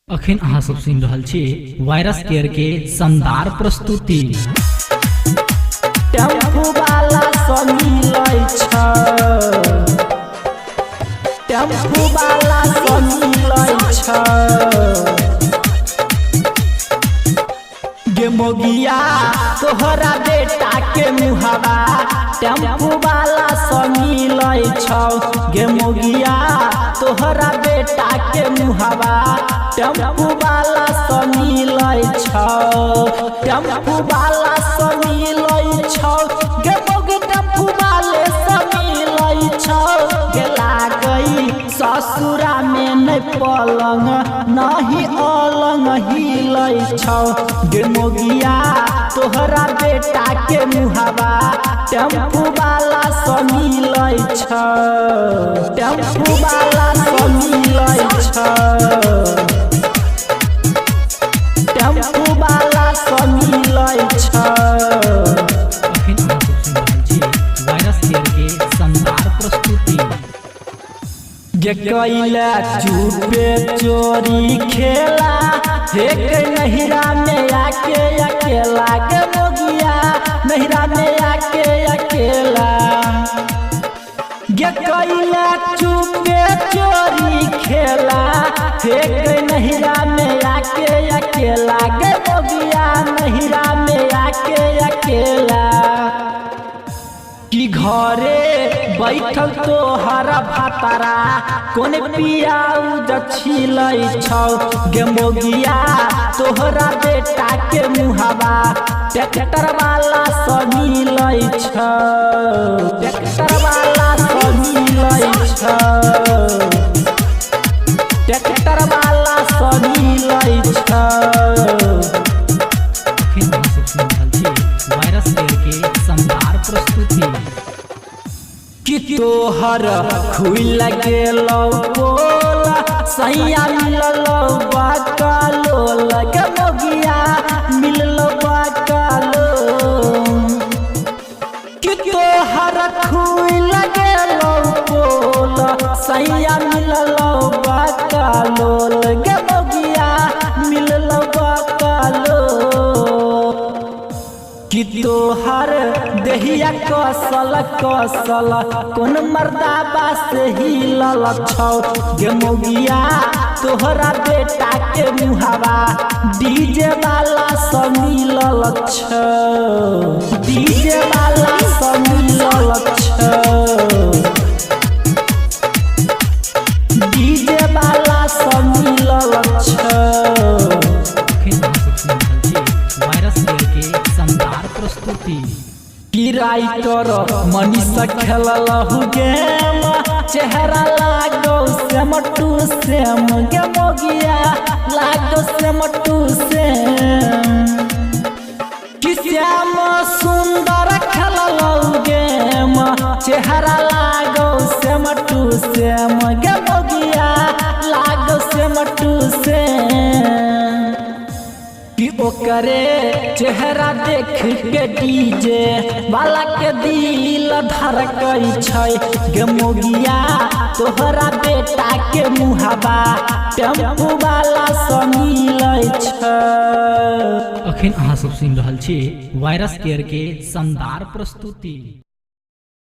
अखन अहाँ सब सुनि रहल छी वायरस केयर के शानदार प्रस्तुति। टेम्पू वाला सब मिलै छ, टेम्पू वाला सब मिलै छ। गे मोगिया तोहरा बेटा के मुहावा टेम्पू वाला सब मिलै छ। गे मोगिया तोहरा बेटा के मुहावा टेम्पू वाला सब मिलै छ, टेम्पू वाला सब मिलै छ। गे मोगी टेम्पू वाले सब मिलै छ। गे लागई ससुरा में नहीं पलंग नहीं अलंग हिलै छ। गे मोगिया तोहरा बेटा के मुहावा टेम्पू वाला सब मिलै छ, टेम्पू वाला सब मिलै छ। टेम्पू वाला सब मिलै छ। अखन अहाँ सब सुनि रहल छी वायरस केयर के शानदार प्रस्तुति। गे कैला चुपे चोरी खेला हे नहिरा में आके अकेला। गे मोगिया नहिरा में आके अकेला। गे कैला चुपे चोरी खेला हे नहिरा में आके अकेला। गे मोगिया नहिरा में आके अकेला। कि घरे बैठल तोहर भातारा कोने पियाउज छिलै छ। गे मोगिया तोहरा बेटा के मुहावा ट्रैक्टर वाला सब मिलै छ, ट्रैक्टर वाला सब मिलै छ। ट्रैक्टर वाला सब मिलै छ। अखन अहाँ सब सुनि रहल छी वायरस केयर के शानदार प्रस्तुति। कि तोहर खुल गेलौ बोला सैया मिललौ बाकालो। गे मोगिया मिललौ बाकालो। कि तोहर खुल गेलौ बोला सैया मिललौ बाकालो। गे मोगिया मिललौ बाकालो। कि तोहर देहिया कसल कसल कोन मर्दाबा से हिलल छ। गे मोगिया तोहरा बेटा के मुहावा डीजे वाला सब मिलल छ, डीजे वाला सब मिलल छ। डीजे वाला सब मिलल छ। अखन अहाँ सब सुनि रहल छी वायरस केयर के शानदार प्रस्तुति। कि राइटर मनीषा खेललहु गेम चेहरा लागो सेम टू सेम। गे मोगिया लागो सेम टू सेम। कि श्याम सुंदर खेललहु गेम चेहरा लागो सेम टू सेम। गे मोगिया लागो सेम टू सेम। कि ओकरे चेहरा देख के डीजे वाला के दिल धड़कै छै। गे मोगिया तोहरा बेटा के मुहावा टेम्पू वाला सब मिलै छ। अखन अहाँ सब सुनि रहल छी वायरस केयर के शानदार प्रस्तुति।